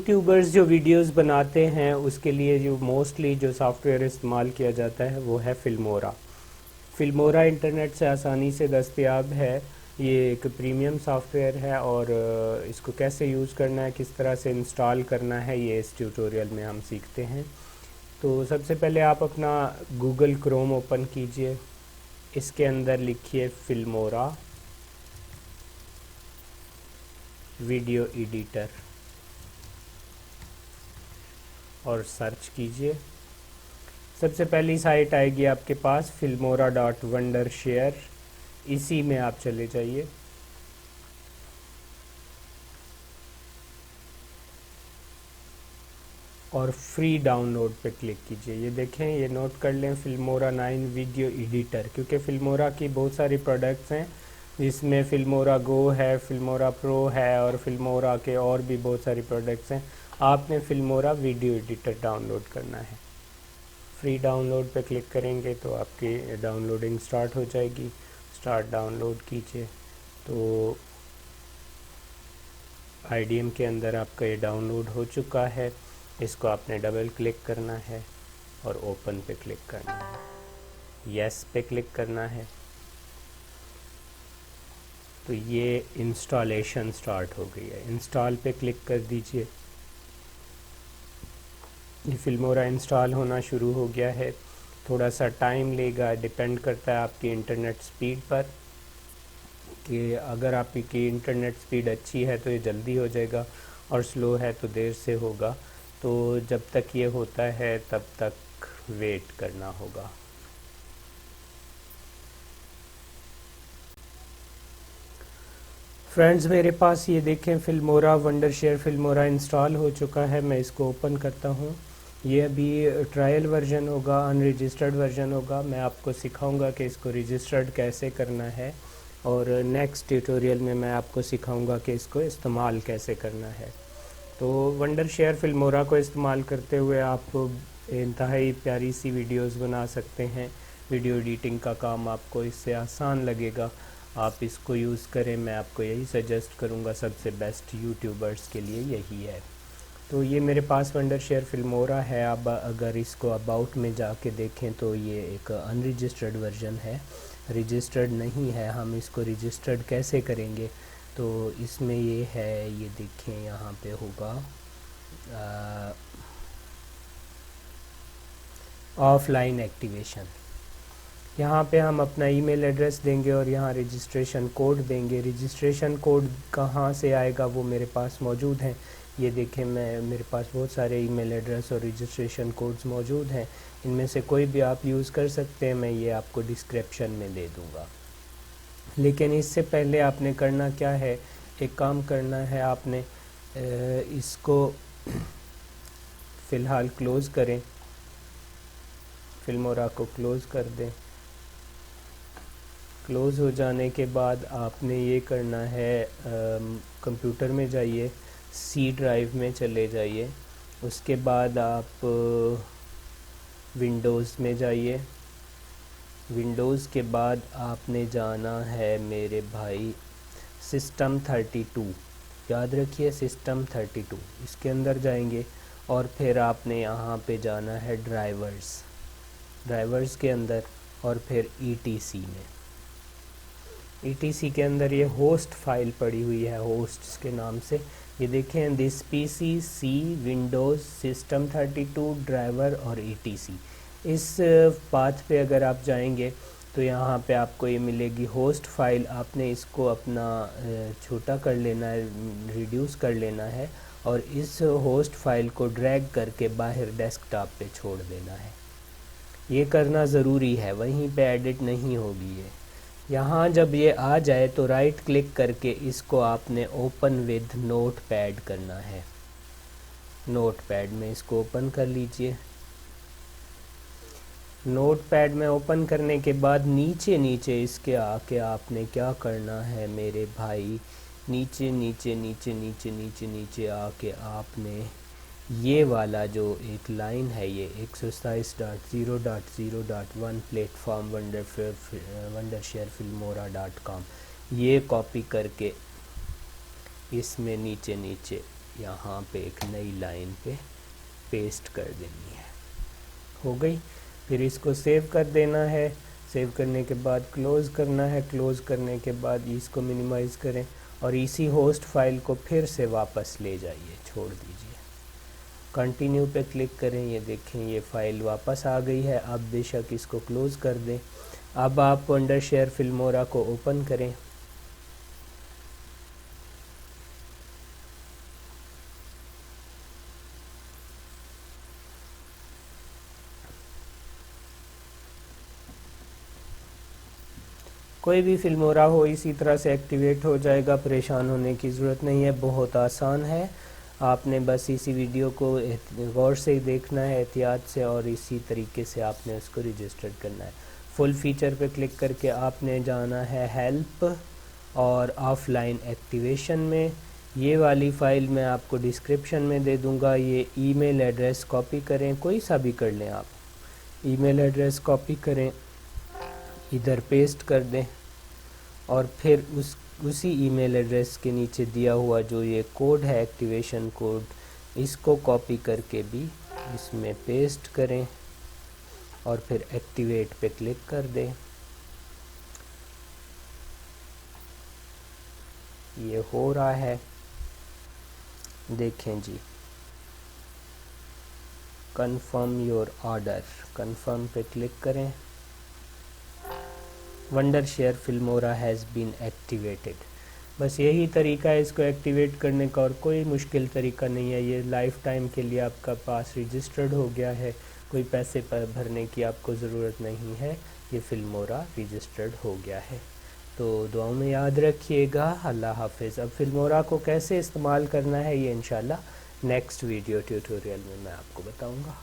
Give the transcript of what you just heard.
YouTubers جو videos بناتے ہیں اس کے لیے جو موسٹلی جو سافٹ ویئر استعمال کیا جاتا ہے وہ ہے فلمورا. فلمورا انٹرنیٹ سے آسانی سے دستیاب ہے. یہ ایک پریمیم سافٹ ویئر ہے اور اس کو کیسے یوز کرنا ہے، کس طرح سے انسٹال کرنا ہے، یہ اس ٹیوٹوریل میں ہم سیکھتے ہیں. تو سب سے پہلے آپ اپنا گوگل کروم اوپن کیجئے، اس کے اندر لکھیے فلمورا ویڈیو ایڈیٹر اور سرچ کیجئے. سب سے پہلی سائٹ آئے گی آپ کے پاس filmora.wondershare، اسی میں آپ چلے جائیے. اور فری ڈاؤن لوڈ پہ کلک کیجئے. یہ دیکھیں، یہ نوٹ کر لیں فلمورا 9 ویڈیو ایڈیٹر، کیونکہ فلمورا کی بہت ساری پروڈکٹس ہیں جس میں فلمورا گو ہے، فلمورا پرو ہے اور فلمورا کے اور بھی بہت ساری پروڈکٹس ہیں. آپ نے فلمورا ویڈیو ایڈیٹر ڈاؤن لوڈ کرنا ہے. فری ڈاؤن لوڈ پہ کلک کریں گے تو آپ کی ڈاؤن لوڈنگ سٹارٹ ہو جائے گی. سٹارٹ ڈاؤن لوڈ کیجئے تو IDM کے اندر آپ کا یہ ڈاؤن لوڈ ہو چکا ہے. اس کو آپ نے ڈبل کلک کرنا ہے اور اوپن پہ کلک کرنا ہے، یس پہ کلک کرنا ہے. تو یہ انسٹالیشن سٹارٹ ہو گئی ہے. انسٹال پہ کلک کر دیجئے. یہ فلمورا انسٹال ہونا شروع ہو گیا ہے. تھوڑا سا ٹائم لے گا، ڈیپینڈ کرتا ہے آپ کی انٹرنیٹ سپیڈ پر، کہ اگر آپ کی انٹرنیٹ سپیڈ اچھی ہے تو یہ جلدی ہو جائے گا اور سلو ہے تو دیر سے ہوگا. تو جب تک یہ ہوتا ہے تب تک ویٹ کرنا ہوگا. فرینڈز، میرے پاس یہ دیکھیں فلمورا ونڈرشیئر فلمورا انسٹال ہو چکا ہے. میں اس کو اوپن کرتا ہوں. یہ ابھی ٹرائل ورژن ہوگا، ان رجسٹرڈ ورژن ہوگا. میں آپ کو سکھاؤں گا کہ اس کو رجسٹرڈ کیسے کرنا ہے، اور نیکسٹ ٹیوٹوریل میں آپ کو سکھاؤں گا کہ اس کو استعمال کیسے کرنا ہے. تو ونڈرشیئر فلمورا کو استعمال کرتے ہوئے آپ انتہائی پیاری سی ویڈیوز بنا سکتے ہیں. ویڈیو ایڈیٹنگ کا کام آپ کو اس سے آسان لگے گا. آپ اس کو یوز کریں. میں آپ کو یہی سجیسٹ کروں گا، سب سے بیسٹ یوٹیوبرز کے لیے یہی ہے. تو یہ میرے پاس ونڈرشیئر فلمورا ہے. اب اگر اس کو اباؤٹ میں جا کے دیکھیں تو یہ ایک ان رجسٹرڈ ورژن ہے، رجسٹرڈ نہیں ہے. ہم اس کو رجسٹرڈ کیسے کریں گے؟ تو اس میں یہ ہے، یہ دیکھیں یہاں پہ ہوگا آف لائن ایکٹیویشن. یہاں پہ ہم اپنا ای میل ایڈریس دیں گے اور یہاں رجسٹریشن کوڈ دیں گے. رجسٹریشن کوڈ کہاں سے آئے گا وہ میرے پاس موجود ہیں. یہ دیکھیں، میرے پاس بہت سارے ای میل ایڈریس اور رجسٹریشن کوڈز موجود ہیں. ان میں سے کوئی بھی آپ یوز کر سکتے ہیں. میں یہ آپ کو ڈسکرپشن میں دے دوں گا. لیکن اس سے پہلے آپ نے کرنا کیا ہے، ایک کام کرنا ہے. آپ نے اس کو فی الحال کلوز کریں، فلمورا کو کلوز کر دیں. کلوز ہو جانے کے بعد آپ نے یہ کرنا ہے، کمپیوٹر میں جائیے، سی ڈرائیو میں چلے جائیے. اس کے بعد آپ ونڈوز میں جائیے. ونڈوز کے بعد آپ نے جانا ہے میرے بھائی سسٹم 32. یاد رکھیے سسٹم 32. اس کے اندر جائیں گے اور پھر آپ نے یہاں پہ جانا ہے ڈرائیورز کے اندر، اور پھر ETC میں. ETC کے اندر یہ ہوسٹ فائل پڑی ہوئی ہے ہوسٹس کے نام سے. یہ دیکھیں، دس PC C Windows system 32 driver اور ETC. اس پاتھ پہ اگر آپ جائیں گے تو یہاں پہ آپ کو یہ ملے گی ہوسٹ فائل. آپ نے اس کو اپنا چھوٹا کر لینا ہے، ریڈیوس کر لینا ہے، اور اس ہوسٹ فائل کو ڈریگ کر کے باہر ڈیسک ٹاپ پہ چھوڑ دینا ہے. یہ کرنا ضروری ہے، وہیں پہ ایڈٹ نہیں ہوگی یہ. یہاں جب یہ آ جائے تو رائٹ کلک کر کے اس کو آپ نے اوپن ود نوٹ پیڈ کرنا ہے. نوٹ پیڈ میں اس کو اوپن کر لیجئے. نوٹ پیڈ میں اوپن کرنے کے بعد نیچے اس کے آ کے آپ نے کیا کرنا ہے میرے بھائی، نیچے آ کے آپ نے یہ والا جو ایک لائن ہے، یہ 127.0.0.1 پلیٹ فارم wondershare filmora.com، یہ کاپی کر کے اس میں نیچے یہاں پہ ایک نئی لائن پہ پیسٹ کر دینی ہے. ہو گئی. پھر اس کو سیو کر دینا ہے. سیو کرنے کے بعد کلوز کرنا ہے. کلوز کرنے کے بعد اس کو منیمائز کریں اور اسی ہوسٹ فائل کو پھر سے واپس لے جائیے, چھوڑ دیجیے. کنٹینیو پہ کلک کریں. یہ دیکھیں یہ فائل واپس آ گئی ہے. آپ بے شک اس کو کلوز کر دیں. اب آپ ونڈر شیئر فلمورا کو اوپن کریں. کوئی بھی فلمورا ہو اسی طرح سے ایکٹیویٹ ہو جائے گا, پریشان ہونے کی ضرورت نہیں ہے, بہت آسان ہے. آپ نے بس اسی ویڈیو کو غور سے دیکھنا ہے, احتیاط سے, اور اسی طریقے سے آپ نے اس کو رجسٹر کرنا ہے. فل فیچر پہ کلک کر کے آپ نے جانا ہے ہیلپ اور آف لائن ایکٹیویشن میں. یہ والی فائل میں آپ کو ڈسکرپشن میں دے دوں گا. یہ ای میل ایڈریس کاپی کریں, کوئی سا بھی کر لیں آپ. ای میل ایڈریس کاپی کریں, ادھر پیسٹ کر دیں, اور پھر اسی ای میل ایڈریس کے نیچے دیا ہوا جو یہ کوڈ ہے ایکٹیویشن کوڈ, اس کو کاپی کر کے بھی اس میں پیسٹ کریں اور پھر ایکٹیویٹ پہ کلک کر دیں. یہ ہو رہا ہے, دیکھیں جی. کنفرم یور آرڈر, کنفرم پہ کلک کریں. Wondershare Filmora has been activated. بس یہی طریقہ ہے اس کو ایکٹیویٹ کرنے کا, اور کوئی مشکل طریقہ نہیں ہے. یہ لائف ٹائم کے لیے آپ کا پاس رجسٹرڈ ہو گیا ہے, کوئی پیسے بھرنے کی آپ کو ضرورت نہیں ہے. یہ فلمورا رجسٹرڈ ہو گیا ہے. تو دعاؤں میں یاد رکھیے گا. اللہ حافظ. اب فلمورا کو کیسے استعمال کرنا ہے یہ انشاءاللہ نیکسٹ ویڈیو ٹیوٹوریل میں آپ کو بتاؤں گا.